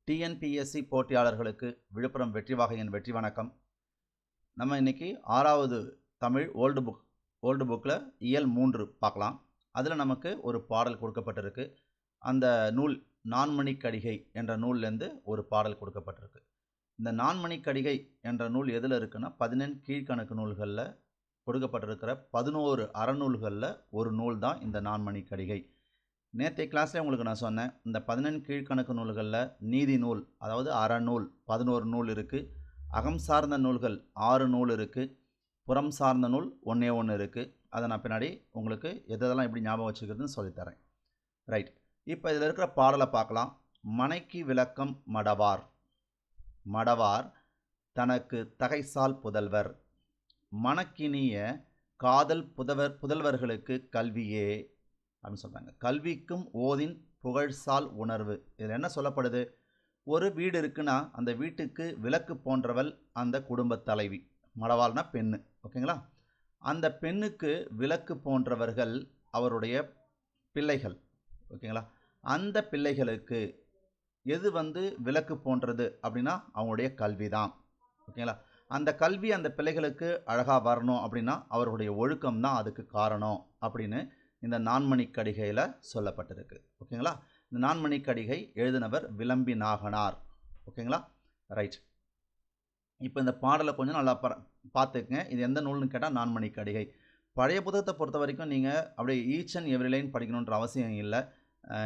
TNPSC போட்டியாளர்களுக்கு Villupuram வெற்றி வாகையின் வெற்றி வணக்கம். நம்ம இன்னைக்கு 6வது தமிழ் ஓல்டு புக்கில் இயல் 3 பார்க்கலாம். அதில் நமக்கு ஒரு பாடல் கொடுக்கப்பட்டிருக்கு. அந்த நூல் நான்மணிக்கடிகை என்ற நூல்லேருந்து ஒரு பாடல் கொடுக்கப்பட்டிருக்கு. இந்த நான்மணிக்கடிகை என்ற நூல் எதில் இருக்குன்னா 14 கீழ்கணக்கு நூல்களில் கொடுக்கப்பட்டிருக்கிற 11 அறநூல்களில் ஒரு நூல் தான் இந்த நான்மணிக்கடிகை. நேற்றைய கிளாஸில் உங்களுக்கு நான் சொன்னேன், இந்த 14 கீழ்கணக்கு நூல்களில் நீதி நூல் அதாவது அறநூல் 11 நூல் இருக்குது, அகம் சார்ந்த நூல்கள் 6 நூல் இருக்குது, புறம் சார்ந்த நூல் 1 இருக்குது. அதை நான் பின்னாடி உங்களுக்கு எதெல்லாம் எப்படி ஞாபகம் வச்சுக்கிறதுன்னு சொல்லித்தரேன். ரைட், இப்போ இதில் இருக்கிற பாடலை பார்க்கலாம். மனைக்கு விளக்கம் மடவார். மடவார் தனக்கு தகைசால் புதல்வர், மணக்கினிய காதல் புதல்வர்களுக்கு கல்வியே அப்படின்னு சொல்கிறாங்க. கல்விக்கும் ஓதின் புகழ்சால் உணர்வு. இதில் என்ன சொல்லப்படுது? ஒரு வீடு இருக்குன்னா அந்த வீட்டுக்கு விளக்கு போன்றவள் அந்த குடும்ப தலைவி. மடவாள்னா பெண்ணு, ஓகேங்களா? அந்த பெண்ணுக்கு விளக்கு போன்றவர்கள் அவருடைய பிள்ளைகள், ஓகேங்களா? அந்த பிள்ளைகளுக்கு எது விளக்கு போன்றது அப்படின்னா அவங்களுடைய கல்வி தான், ஓகேங்களா? அந்த கல்வி அந்த பிள்ளைகளுக்கு அழகாக வரணும் அப்படின்னா அவர்களுடைய ஒழுக்கம் தான் அதுக்கு காரணம் அப்படின்னு இந்த நான்மணிக்கடிகையில் சொல்லப்பட்டிருக்கு, ஓகேங்களா? இந்த நான்மணிக்கடிகை எழுதினவர் விளம்பி நாகனார், ஓகேங்களா? ரைட், இப்போ இந்த பாடலை கொஞ்சம் நல்லா பார்த்துக்குங்க. இது எந்த நூல்னு கேட்டால் நான்மணிக்கடிகை. பழைய புத்தகத்தை பொறுத்த வரைக்கும் நீங்கள் அப்படியே ஈச் அண்ட் எவ்ரி லைன் படிக்கணுன்ற அவசியம் இல்லை.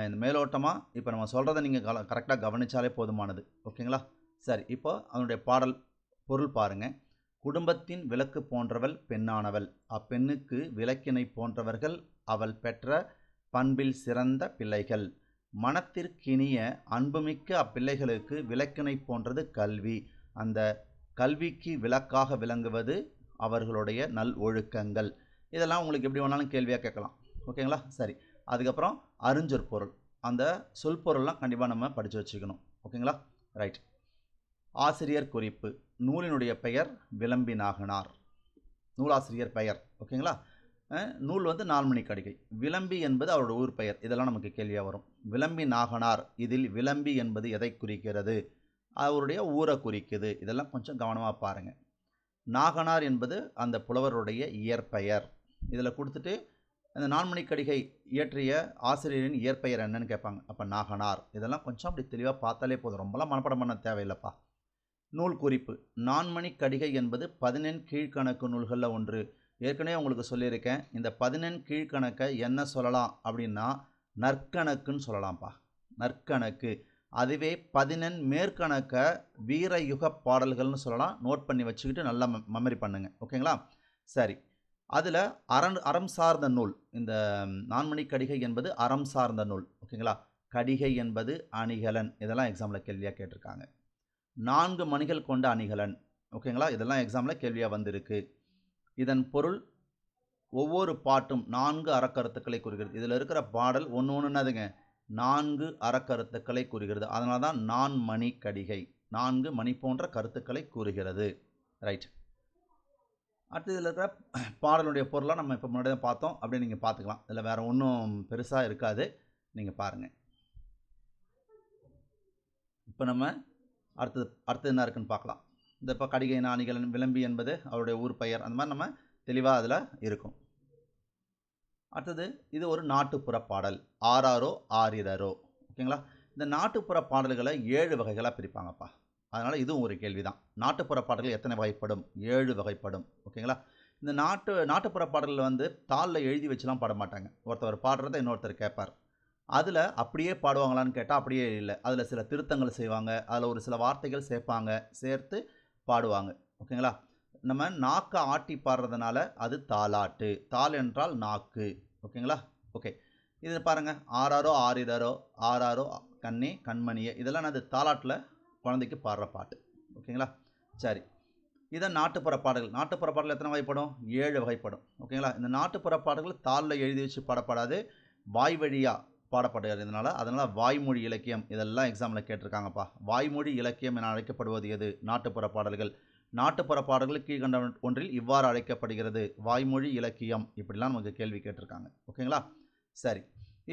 இந்த மேலோட்டமாக இப்போ நம்ம சொல்கிறத நீங்கள் கரெக்டாக கவனித்தாலே போதுமானது, ஓகேங்களா? சரி, இப்போ அதனுடைய பாடல் பொருள் பாருங்கள். குடும்பத்தின் விளக்கு போன்றவள் பெண்ணானவள், அப்பெண்ணுக்கு விளக்கினை போன்றவர்கள் அவள் பெற்ற பண்பில் சிறந்த பிள்ளைகள். மனத்திற்கினிய அன்புமிக்க அப்பிள்ளைகளுக்கு விளக்கினை போன்றது கல்வி. அந்த கல்விக்கு விளக்காக விளங்குவது அவர்களுடைய நல் ஒழுக்கங்கள். இதெல்லாம் உங்களுக்கு எப்படி வேணாலும் கேள்வியாக கேட்கலாம், ஓகேங்களா? சரி, அதுக்கப்புறம் அறிஞ்சொற்பொருள், அந்த சொல்பொருள்லாம் கண்டிப்பாக நம்ம படித்து வச்சுக்கணும், ஓகேங்களா? ரைட், ஆசிரியர் குறிப்பு. நூலினுடைய பெயர் விளம்பி நாகனார், நூலாசிரியர் பெயர், ஓகேங்களா? நூல் நான்மணிக்கடிகை. விளம்பி என்பது அவரோட ஊர் பெயர். இதெல்லாம் நமக்கு கேள்வியாக வரும். விளம்பி நாகனார், இதில் விளம்பி என்பது எதை குறிக்கிறது? அவருடைய ஊரை குறிக்குது. இதெல்லாம் கொஞ்சம் கவனமாக பாருங்கள். நாகனார் என்பது அந்த புலவருடைய இயற்பெயர். இதில் கொடுத்துட்டு அந்த நான்மணிக்கடிகை இயற்றிய ஆசிரியரின் இயற்பெயர் என்னன்னு கேட்பாங்க. அப்போ நாகனார். இதெல்லாம் கொஞ்சம் அப்படி தெளிவாக பார்த்தாலே போதும், ரொம்பலாம் மனப்பாடம் பண்ண தேவையில்லைப்பா. நூல் குறிப்பு. நான்மணிக்கடிகை என்பது 14 கீழ்கணக்கு நூல்களில் ஒன்று. ஏற்கனவே உங்களுக்கு சொல்லியிருக்கேன், இந்த 14 கீழ்கணக்கை என்ன சொல்லலாம் அப்படின்னா நற்கணக்குன்னு சொல்லலாம்ப்பா, நற்கணக்கு. அதுவே 14 மேற்கணக்கை வீரயுக பாடல்கள்னு சொல்லலாம். நோட் பண்ணி வச்சுக்கிட்டு நல்லா மெமரி பண்ணுங்க, ஓகேங்களா? சரி, அதில் அறம் சார்ந்த நூல். இந்த நான்மணிக்கடிகை என்பது அறம் சார்ந்த நூல், ஓகேங்களா? கடிகை என்பது அணிகலன். இதெல்லாம் எக்ஸாமில் கேள்வியாக கேட்டிருக்காங்க. 4 மணிகள் கொண்ட அணிகலன், ஓகேங்களா? இதெல்லாம் எக்ஸாமில் கேள்வியாக வந்திருக்கு. இதன் பொருள் ஒவ்வொரு பாட்டும் 4 அறக்கருத்துக்களை குறிக்கிறது. இதில் இருக்கிற பாடல் ஒன்றுதுங்க 4 அறக்கருத்துக்களை கூறுகிறது. அதனால தான் நான்மணிக்கடிகை, 4 மணி போன்ற கருத்துக்களை கூறுகிறது. ரைட், அடுத்து இதில் இருக்கிற பாடலுடைய பொருளாக நம்ம இப்போ முன்னாடி தான் பார்த்தோம், அப்படியே நீங்கள் பார்த்துக்கலாம். இதில் வேறு ஒன்றும் பெருசாக இருக்காது, நீங்கள் பாருங்கள். இப்போ நம்ம அடுத்தது என்ன இருக்குன்னு பார்க்கலாம். இந்த இப்போ கடிகை நாணிகலன் விளம்பி என்பது அவருடைய ஊர் பெயர், அந்த மாதிரி நம்ம தெளிவாக அதில் இருக்கும். அடுத்தது இது ஒரு நாட்டுப்புற பாடல், ஆராரோ ஆரிரரோ, ஓகேங்களா? இந்த நாட்டுப்புற பாடல்களை 7 வகைகளாக பிரிப்பாங்கப்பா. அதனால் இதுவும் ஒரு கேள்வி தான். நாட்டுப்புற பாடல்கள் எத்தனை வகைப்படும்? 7 வகைப்படும், ஓகேங்களா? இந்த நாட்டுப்புற பாடல்கள் தாளில் எழுதி வச்சுலாம் பாட மாட்டாங்க. ஒருத்தர் பாடுறதை இன்னொருத்தர் கேட்பார். அதில் அப்படியே பாடுவாங்களான்னு கேட்டால் அப்படியே இல்லை. அதில் சில திருத்தங்கள் செய்வாங்க, அதில் ஒரு சில வார்த்தைகள் சேர்த்து பாடுவாங்க, ஓகேங்களா? நம்ம நாக்கை ஆட்டி பாடுறதுனால அது தாலாட்டு. தாள் என்றால் நாக்கு, ஓகேங்களா? ஓகே, இது பாருங்கள். ஆராரோ ஆரிரரோ, ஆராரோ கண்ணே கண்மணியே, இதெல்லாம் அது தாலாட்டில் குழந்தைக்கு பாடுற பாட்டு, ஓகேங்களா? சரி, இதை நாட்டுப்புற பாடல்கள். நாட்டுப்புற பாடல்கள் எத்தனை வகைப்படும்? 7 வகைப்படும், ஓகேங்களா? இந்த நாட்டுப்புற பாடல்கள் தாளில் எழுதி வச்சு பாடப்படாது, வாய் வழியாக பாடப்படுகிறதுனால அதனால் வாய்மொழி இலக்கியம். இதெல்லாம் எக்ஸாமில் கேட்டிருக்காங்கப்பா. வாய்மொழி இலக்கியம் என அழைக்கப்படுவது எது? நாட்டுப்புற பாடல்கள். நாட்டுப்புற பாடல்கள் கீழ்கண்ட ஒன்றில் இவ்வாறு அழைக்கப்படுகிறது, வாய்மொழி இலக்கியம். இப்படிலாம் நமக்கு கேள்வி கேட்டிருக்காங்க, ஓகேங்களா? சரி,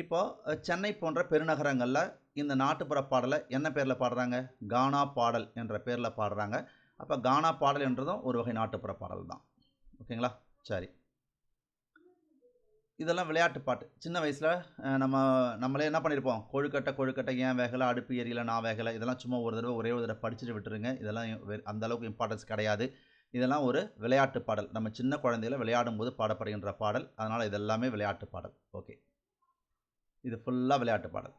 இப்போ சென்னை போன்ற பெருநகரங்களில் இந்த நாட்டுப்புற பாடலை என்ன பேரில் பாடுறாங்க? கானா பாடல் என்ற பேரில் பாடுறாங்க. அப்போ கானா பாடல் என்றதும் ஒரு வகை நாட்டுப்புற பாடல் தான். ஓகேங்களா? சரி, இதெல்லாம் விளையாட்டு பாட்டு. சின்ன வயசில் நம்மளே என்ன பண்ணியிருப்போம்? கொழுக்கட்டை கொழுக்கட்டை ஏன் வேகலை, அடுப்பு எரியல நான் வேகலை, இதெல்லாம் சும்மா ஒரே ஒரு தடவை படிச்சுட்டு விட்டுருங்க. இதெல்லாம் அந்த அளவுக்கு இம்பார்ட்டன்ஸ் கிடையாது. இதெல்லாம் ஒரு விளையாட்டு பாடல். நம்ம சின்ன குழந்தையில விளையாடும் போது பாடப்படுகின்ற பாடல். அதனால் இதெல்லாமே விளையாட்டு பாடல். ஓகே, இது ஃபுல்லாக விளையாட்டு பாடல்.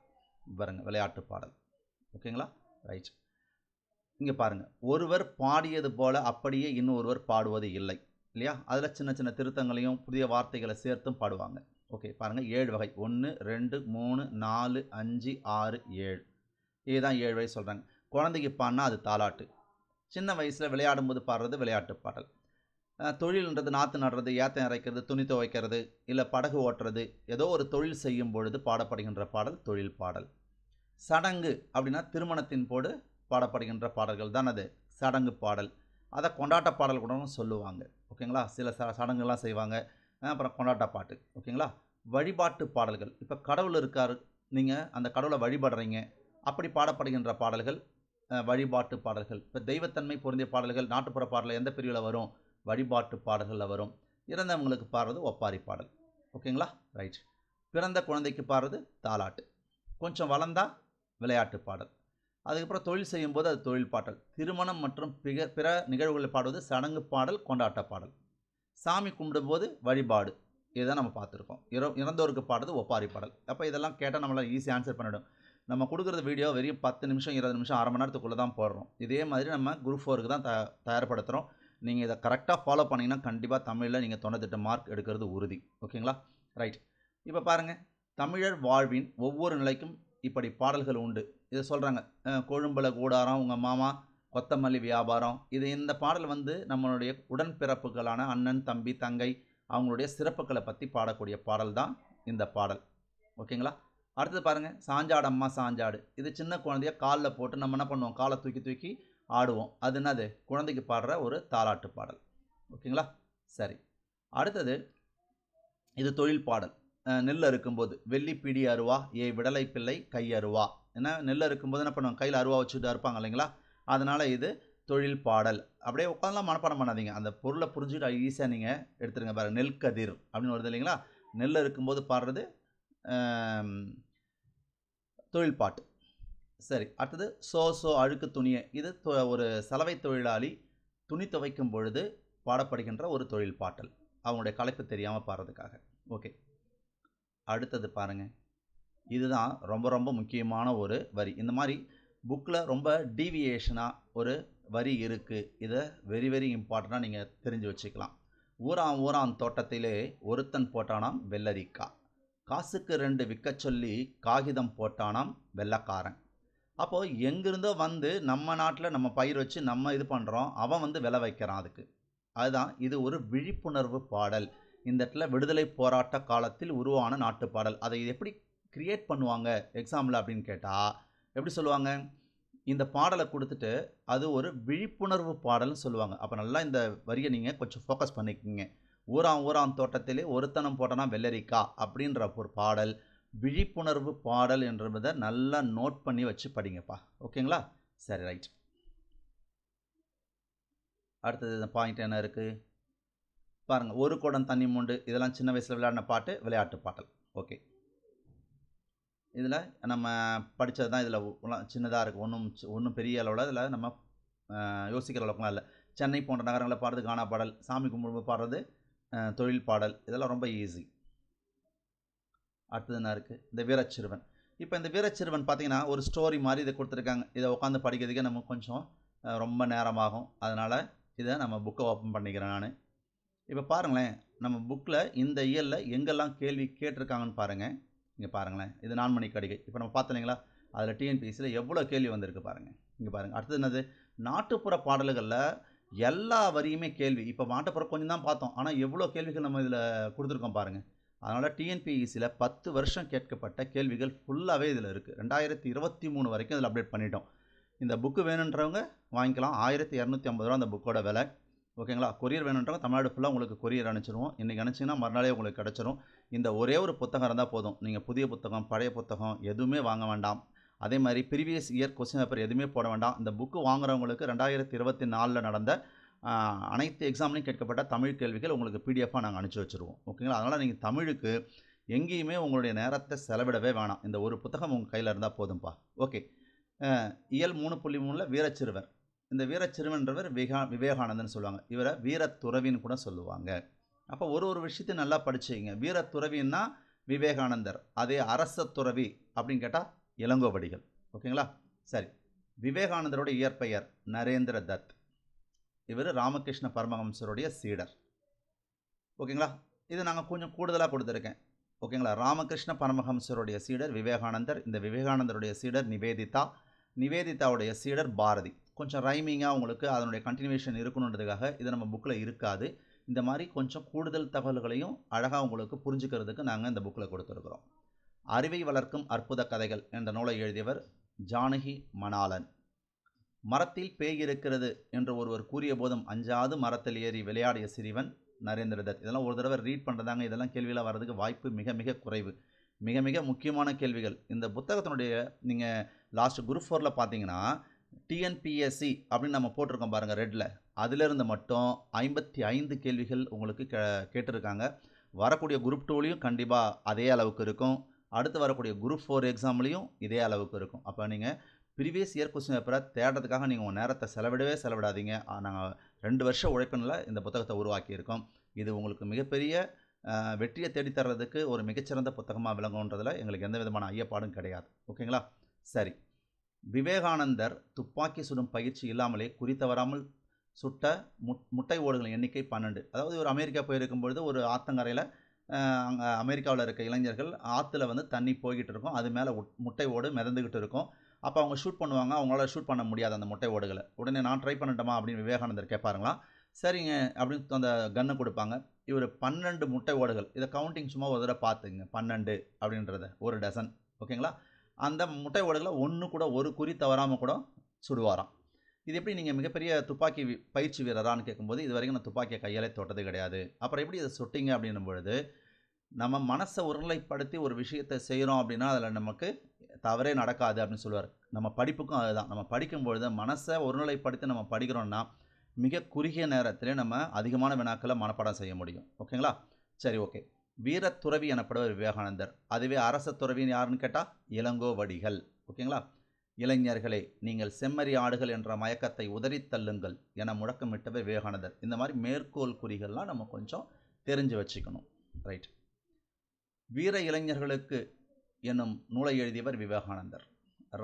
பாருங்க, விளையாட்டு பாடல். ஓகேங்களா? ரைட். இங்கே பாருங்கள், ஒருவர் பாடியது போல அப்படியே இன்னொருவர் பாடுவது இல்லை இல்லையா? அதில் சின்ன சின்ன திருத்தங்களையும் புதிய வார்த்தைகளை சேர்த்தும் பாடுவாங்க. ஓகே, பாருங்கள், 7 வகை. 1 2 3 4 5 6 7. இதுதான் 7 வகை சொல்கிறாங்க. குழந்தைக்கு பாடினா அது தாலாட்டு. சின்ன வயசில் விளையாடும்போது பாடுறது விளையாட்டு பாடல். தொழில்ன்றது நாற்று நடுறது, ஏத்தம் இறைக்கிறது, துணி துவைக்கிறது, இல்லை படகு ஓட்டுறது, ஏதோ ஒரு தொழில் செய்யும் பொழுது பாடப்படுகின்ற பாடல் தொழில் பாடல். சடங்கு அப்படின்னா திருமணத்தின் போது பாடப்படுகின்ற பாடல்கள் தான் அது சடங்கு பாடல். அதை கொண்டாட்ட பாடல் கூட சொல்லுவாங்க. ஓகேங்களா? சில சடங்குலாம் செய்வாங்க. அப்புறம் கொண்டாட்ட பாட்டு. ஓகேங்களா? வழிபாட்டு பாடல்கள். இப்போ கடவுள் இருக்கார், நீங்கள் அந்த கடவுளை வழிபடுறீங்க, அப்படி பாடப்படுகின்ற பாடல்கள் வழிபாட்டு பாடல்கள். இப்போ தெய்வத்தன்மை பொருந்திய பாடல்கள் நாட்டுப்புற பாடல் எந்த பிரிவில் வரும்? வழிபாட்டு பாடல்களில் வரும். இறந்தவங்களுக்கு பாடுறது ஒப்பாரி பாடல். ஓகேங்களா? ரைட். பிறந்த குழந்தைக்கு பாடுறது தாலாட்டு. கொஞ்சம் வளர்ந்தா விளையாட்டு பாடல். அதுக்கப்புறம் தொழில் செய்யும்போது அது தொழில் பாடல். திருமணம் மற்றும் பிற நிகழ்வுகளை பாடுவது சடங்கு பாடல், கொண்டாட்ட பாடல். சாமி கும்பிடும்போது வழிபாடு. இதுதான் நம்ம பார்த்துருக்கோம். இறந்தோருக்கு பாடுறது ஒப்பாரி பாடல். அப்போ இதெல்லாம் கேட்டால் நம்மளால் ஈஸியாக ஆன்சர் பண்ணிவிடும். நம்ம கொடுக்குறது வீடியோ வெறும் 10 நிமிஷம் 20 நிமிஷம் அரை மணி நேரத்துக்குள்ளே தான் போடுறோம். இதே மாதிரி நம்ம குரூப் 4க்கு தான் தயார்படுத்துகிறோம். நீங்கள் இதை கரெக்டாக ஃபாலோ பண்ணிங்கன்னா கண்டிப்பாக தமிழில் நீங்கள் 98 மார்க் எடுக்கிறது உறுதி. ஓகேங்களா? ரைட். இப்போ பாருங்கள், தமிழர் வாழ்வின் ஒவ்வொரு நிலைக்கும் இப்படி பாடல்கள் உண்டு. இதை சொல்கிறாங்க, கொழும்புல கூடாரம், உங்கள் மாமா கொத்தமல்லி வியாபாரம். இந்த பாடல் நம்மளுடைய உடன்பிறப்புகளான அண்ணன் தம்பி தங்கை அவங்களுடைய சிறப்புகளை பற்றி பாடக்கூடிய பாடல் தான் இந்த பாடல். ஓகேங்களா? அடுத்தது பாருங்கள், சாஞ்சாடு அம்மா சாஞ்சாடு. இது சின்ன குழந்தைய காலில் போட்டு நம்ம என்ன பண்ணுவோம்? காலை தூக்கி தூக்கி ஆடுவோம். அது என்னது? குழந்தைக்கு பாடுற ஒரு தாலாட்டு பாடல். ஓகேங்களா? சரி, அடுத்தது இது தொழில் பாடல். நெல் அறுக்கும்போது வெள்ளி பிடி அருவா விடலை பிள்ளை கை அருவா. ஏன்னா நெல் அறுக்கும்போது என்ன பண்ணுவாங்க? கையில் அருவா வச்சுட்டு இருப்பாங்க இல்லைங்களா? அதனால் இது தொழில் பாடல். அப்படியே உட்காந்துலாம் மனப்பாடம் பண்ணாதீங்க. அந்த பொருளை புரிஞ்சுட்டு ஈஸியாக நீங்கள் எடுத்துருங்க. பாருங்கள், நெல் கதிர் அப்படின்னு வருது இல்லைங்களா? நெல் அறுக்கும்போது பாடுறது தொழில் பாட்டு. சரி, அடுத்தது சோ அழுக்கு துணியை. இது ஒரு சலவை தொழிலாளி துணி துவைக்கும் பொழுது பாடப்படுகின்ற ஒரு தொழில் பாட்டல், அவங்களுடைய களைப்பு தெரியாமல் பாடுறதுக்காக. ஓகே, அடுத்தது பாருங்கள், இதுதான் ரொம்ப ரொம்ப முக்கியமான ஒரு வரி. இந்த மாதிரி புக்கில் ரொம்ப டீவியேஷனாக ஒரு வரி இருக்குது. இதை வெரி வெரி இம்பார்ட்டண்ட்டாக நீங்கள் தெரிஞ்சு வச்சுக்கலாம். ஊரான் தோட்டத்திலே ஒருத்தன் போட்டானாம் வெள்ளரிக்கா, காசுக்கு 2 விற்க சொல்லி காகிதம் போட்டானாம் வெள்ளக்காரன். அப்போது எங்கிருந்தோ நம்ம நாட்டில் நம்ம பயிர் வச்சு நம்ம இது பண்ணுறோம், அவன் விலை வைக்கிறான் அதுக்கு. அதுதான் இது ஒரு விழிப்புணர்வு பாடல். இந்த இடத்துல விடுதலை போராட்ட காலத்தில் உருவான நாட்டு பாடல். அதை எப்படி கிரியேட் பண்ணுவாங்க எக்ஸாம்பிள் அப்படின்னு கேட்டால் எப்படி சொல்லுவாங்க? இந்த பாடலை கொடுத்துட்டு அது ஒரு விழிப்புணர்வு பாடல்னு சொல்லுவாங்க. அப்போ நல்லா இந்த வரியை நீங்கள் கொஞ்சம் ஃபோக்கஸ் பண்ணிக்கோங்க. ஊரான் தோட்டத்திலே ஒருத்தனம் போட்டனா வெள்ளரிக்கா அப்படின்ற ஒரு பாடல் விழிப்புணர்வு பாடல் என்றதை நல்லா நோட் பண்ணி வச்சு படிங்கப்பா. ஓகேங்களா? சரி, ரைட். அடுத்தது இந்த பாயிண்ட் என்ன இருக்குது பாருங்கள், ஒரு குடம் தண்ணி மூண்டு. இதெல்லாம் சின்ன வயசில் விளையாடின பாட்டு, விளையாட்டு பாடல். ஓகே, இதில் நம்ம படித்தது தான். இதில் சின்னதாக இருக்குது, ஒன்றும் பெரிய அளவில் இதில் நம்ம யோசிக்கிற அளவுக்குலாம் இல்லை. சென்னை போன்ற நகரங்களில் பாடுறது கானா பாடல், சாமி கும்பிடும்போது பாடுறது தொழில் பாடல். இதெல்லாம் ரொம்ப ஈஸி. அடுத்தது என்ன இருக்குது? இந்த வீரச்சிறுவன். இப்போ இந்த வீரச்சிறுவன் பார்த்தீங்கன்னா ஒரு ஸ்டோரி மாதிரி இதை கொடுத்துருக்காங்க. இதை உட்காந்து படிக்கிறதுக்கே நமக்கு கொஞ்சம் ரொம்ப நேரமாகும். அதனால் இதை நம்ம புக்கை ஓப்பன் பண்ணிக்கிறேன் நான். இப்போ பாருங்களேன், நம்ம புக்கில் இந்த இயலில் எங்கெல்லாம் கேள்வி கேட்டிருக்காங்கன்னு பாருங்கள். இங்கே பாருங்களேன், இது 4 மணி கடிகை. இப்போ நம்ம பார்த்தோம் இல்லைங்களா? அதில் டிஎன்பிஎஸ்சியில் எவ்வளோ கேள்வி வந்திருக்கு பாருங்கள். இங்கே பாருங்கள். அடுத்தது என்னது? நாட்டுப்புற பாடல்களில் எல்லா வரியுமே கேள்வி. இப்போ நாட்டுப்புறம் கொஞ்சம் தான் பார்த்தோம், ஆனால் எவ்வளோ கேள்விகள் நம்ம இதில் கொடுத்துருக்கோம் பாருங்கள். அதனால் டிஎன்பிஎஸ்சியில் 10 வருஷம் கேட்கப்பட்ட கேள்விகள் ஃபுல்லாகவே இதில் இருக்குது. 2023 வரைக்கும் இதில் அப்டேட் பண்ணிட்டோம். இந்த புக்கு வேணுன்றவங்க வாங்கிக்கலாம். 1250 ரூபா அந்த புக்கோட விலை. ஓகேங்களா? கொரியர் வேணுன்றவங்க தமிழ்நாடு ஃபுல்லாக உங்களுக்கு கொரியர் அனுப்பிச்சிருவோம். இன்றைக்கி அனுப்பிச்சிங்கன்னா மறுநாளே உங்களுக்கு கிடச்சிரும். இந்த ஒரே ஒரு புத்தகம் இருந்தால் போதும். நீங்கள் புதிய புத்தகம், பழைய புத்தகம் எதுவுமே வாங்க வேண்டாம். அதே மாதிரி ப்ரீவியஸ் இயர் கொஸ்டின் பேப்பர் எதுவுமே போட வேண்டாம். இந்த புக்கு வாங்குறவங்களுக்கு 2024 நடந்த அனைத்து எக்ஸாம்லையும் கேட்கப்பட்ட தமிழ் கேள்விகள் உங்களுக்கு பிடிஎஃபாக நாங்கள் அனுப்பிச்சி வச்சுருவோம். ஓகேங்களா? அதனால் நீங்கள் தமிழுக்கு எங்கேயுமே உங்களுடைய நேரத்தை செலவிடவே வேணாம். இந்த ஒரு புத்தகம் உங்கள் கையில் இருந்தால் போதும்ப்பா. ஓகே. இயல் 3.3 வீரச்சிறுவர். இந்த வீரச்சிறுவன்றவர் விவேகானந்தன் சொல்லுவாங்க. இவரை வீரத்துறவின்னு கூட சொல்லுவாங்க. அப்போ ஒரு விஷயத்தையும் நல்லா படிச்சுங்க. வீரத்துறவின்னா விவேகானந்தர், அதே அரச துறவி அப்படின்னு கேட்டால் இளங்கோவடிகள். ஓகேங்களா? சரி. விவேகானந்தரோட இயற்பெயர் நரேந்திர தத். இவர் ராமகிருஷ்ண பரமஹம்சருடைய சீடர். ஓகேங்களா? இது நாங்கள் கொஞ்சம் கூடுதலாக கொடுத்துருக்கேன். ஓகேங்களா? ராமகிருஷ்ண பரமஹம்சருடைய சீடர் விவேகானந்தர். இந்த விவேகானந்தருடைய சீடர் நிவேதிதா. நிவேதிதாவுடைய சீடர் பாரதி. கொஞ்சம் ரைமிங்காக உங்களுக்கு அதனுடைய கண்டினியூஷன் இருக்கணுன்றதுக்காக இது நம்ம புக்கில் இருக்காது. இந்த மாதிரி கொஞ்சம் கூடுதல் தகவல்களையும் அழகாக உங்களுக்கு புரிஞ்சுக்கிறதுக்கு நாங்கள் இந்த புக்கில் கொடுத்துருக்குறோம். அறிவை வளர்க்கும் அற்புத கதைகள் என்ற நூலை எழுதியவர் ஜானகி மணாலன். மரத்தில் பேய் இருக்கிறது என்று ஒருவர் கூறிய போதும் அஞ்சாது மரத்தில் ஏறி விளையாடிய சிறுவன் நரேந்திர தத். இதெல்லாம் ஒரு தடவை ரீட் பண்ணுறதாங்க. இதெல்லாம் கேள்வியெல்லாம் வர்றதுக்கு வாய்ப்பு மிக மிக குறைவு. மிக மிக முக்கியமான கேள்விகள் இந்த புத்தகத்தினுடைய நீங்கள் லாஸ்ட் குரூப் 4ல் பார்த்தீங்கன்னா டிஎன்பிஎஸ்சி அப்படின்னு நம்ம போட்டிருக்கோம் பாருங்கள் ரெட்டில். அதிலிருந்து மட்டும் 55 கேள்விகள் உங்களுக்கு கேட்டிருக்காங்க. வரக்கூடிய குரூப் 2லையும் கண்டிப்பாக அதே அளவுக்கு இருக்கும். அடுத்து வரக்கூடிய குரூப் 4 எக்ஸாம்லேயும் இதே அளவுக்கு இருக்கும். அப்போ நீங்கள் ப்ரீவியஸ் இயர் கொஸ்டின் பேப்பரை தேடுறதுக்காக நீங்கள் உங்கள் நேரத்தை செலவிடாதீங்க. நாங்கள் 2 வருஷம் உழைப்பினில் இந்த புத்தகத்தை உருவாக்கியிருக்கோம். இது உங்களுக்கு மிகப்பெரிய வெற்றியை தேடித்தர்றதுக்கு ஒரு மிகச்சிறந்த புத்தகமாக விளங்குன்றதில் எங்களுக்கு எந்த விதமான ஐயப்பாடும் கிடையாது. ஓகேங்களா? சரி. விவேகானந்தர் துப்பாக்கி சுடும் பயிற்சி இல்லாமலே குறித்தவராமல் சுட்ட முட்டை ஓடுகளின் எண்ணிக்கை 12. அதாவது ஒரு அமெரிக்கா போயிருக்கும்பொழுது ஒரு ஆத்தங்கரையில் அங்கே அமெரிக்காவில் இருக்க இளைஞர்கள் ஆற்றுல தண்ணி போய்கிட்டு இருக்கும். அது மேலே முட்டை ஓடு மிதந்துக்கிட்டு இருக்கும். அப்போ அவங்க ஷூட் பண்ணுவாங்க. அவங்களால ஷூட் பண்ண முடியாது அந்த முட்டை ஓடுகளை. உடனே நான் ட்ரை பண்ணட்டுமா அப்படின்னு விவேகானந்தர் கேட்பாருங்களாம். சரிங்க அப்படின்னு அந்த கன்னை கொடுப்பாங்க. இவர் 12 முட்டை ஓடுகள், இதை கவுண்டிங் சும்மா ஒரு தடவை பார்த்துங்க. 12 அப்படின்றத ஒரு டசன். ஓகேங்களா? அந்த முட்டை ஓடுகளை ஒன்று கூட ஒரு குறி தவறாமல் கூட சுடுவாராம். இது எப்படி நீங்கள் மிகப்பெரிய துப்பாக்கி பயிற்சி வீரரான்னு கேட்கும்போது இது வரைக்கும் நான் துப்பாக்கியை கையாலே தொட்டது கிடையாது. அப்புறம் எப்படி இதை சுட்டிங்க அப்படின்னும் பொழுது நம்ம மனசை ஒருநிலைப்படுத்தி ஒரு விஷயத்தை செய்கிறோம் அப்படின்னா அதில் நமக்கு தவறே நடக்காது அப்படின்னு சொல்லுவார். நம்ம படிப்புக்கும் அதுதான். நம்ம படிக்கும்பொழுது மனசை ஒருநிலைப்படுத்தி நம்ம படிக்கிறோன்னா மிக குறுகிய நேரத்திலே நம்ம அதிகமான வினாக்களை மனப்பாடம் செய்ய முடியும். ஓகேங்களா? சரி, ஓகே. வீரத்துறவி எனப்படுவர் விவேகானந்தர். அதுவே அரச துறவின்னு யாருன்னு கேட்டால் இளங்கோவடிகள். ஓகேங்களா? இளைஞர்களே, நீங்கள் செம்மறி ஆடுகள் என்ற மயக்கத்தை உதறித் தள்ளுங்கள் என முழக்கமிட்டவர் விவேகானந்தர். இந்த மாதிரி மேற்கோள் குறிகள்லாம் நம்ம கொஞ்சம் தெரிஞ்சு வச்சுக்கணும். ரைட். வீர இளைஞர்களுக்கு என்னும் நூலை எழுதியவர் விவேகானந்தர்.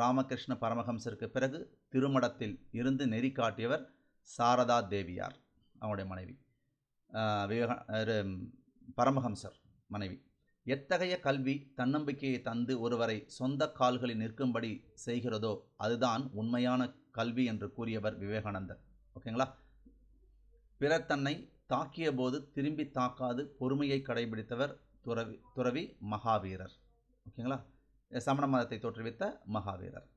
ராமகிருஷ்ண பரமஹம்சருக்கு பிறகு திருமடத்தில் இருந்து நெறி காட்டியவர் சாரதா தேவியார், அவங்களுடைய மனைவி. பரமஹம்சர் மனைவி. எத்தகைய கல்வி தன்னம்பிக்கையை தந்து ஒருவரை சொந்த கால்களில் நிற்கும்படி செய்கிறதோ அதுதான் உண்மையான கல்வி என்று கூறியவர் விவேகானந்தர். ஓகேங்களா? பிறர் தன்னை தாக்கிய போது திரும்பி தாக்காது பொறுமையை கடைபிடித்தவர் துறவி மகாவீரர். ஓகேங்களா? சமண மதத்தை தோற்றுவித்த மகாவீரர்.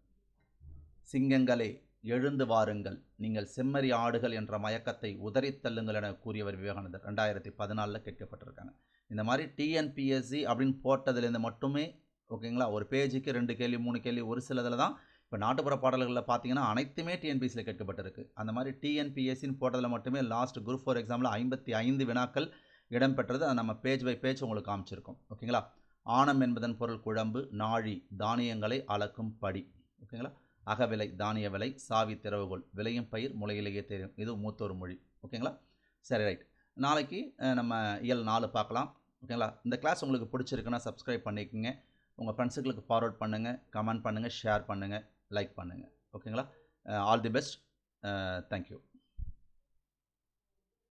சிங்கங்களே எழுந்து வாருங்கள், நீங்கள் செம்மறி ஆடுகள் என்ற மயக்கத்தை உதறித் தள்ளுங்கள் என கூறியவர் விவேகானந்தர். 2014 கேட்கப்பட்டிருக்காங்க. இந்த மாதிரி டிஎன்பிஎஸ்சி அப்படின்னு போட்டதுலேருந்து மட்டுமே ஓகேங்களா, ஒரு பேஜுக்கு 2 கேள்வி 3 கேள்வி, ஒரு சிலதில் தான். இப்போ நாட்டுப்புற பாடல்களில் பார்த்தீங்கன்னா அனைத்துமே டிஎன்பிஎஸ்சியில் கேட்கப்பட்டிருக்கு. அந்த மாதிரி டிஎன்பிஎஸ்சின்னு போட்டதில் மட்டுமே லாஸ்ட் குரூப் 4 எக்ஸாமில் 55 வினாக்கள் இடம்பெற்றது. அதை நம்ம பேஜ் பை பேஜ் உங்களுக்கு காமிச்சிருக்கோம். ஓகேங்களா? ஆணம் என்பதன் பொருள் குழம்பு, நாழி தானியங்களை அளக்கும் படி. ஓகேங்களா? அகவிலை தானிய விலை, சாவி திறவுகோல், விளையும் பயிர் முளையிலேயே தெரியும். இது மூத்தோர் மொழி. ஓகேங்களா? சரி, ரைட். நாளைக்கு நம்ம இயல் 4 பார்க்கலாம். ஓகேங்களா? இந்த கிளாஸ் உங்களுக்கு பிடிச்சிருக்குன்னா சப்ஸ்கிரைப் பண்ணிக்கோங்க. உங்கள் ஃப்ரெண்ட்ஸுங்களுக்கு ஃபார்வர்ட் பண்ணுங்கள், கமெண்ட் பண்ணுங்கள், ஷேர் பண்ணுங்கள், லைக் பண்ணுங்கள். ஓகேங்களா? All the best. தேங்க்யூ.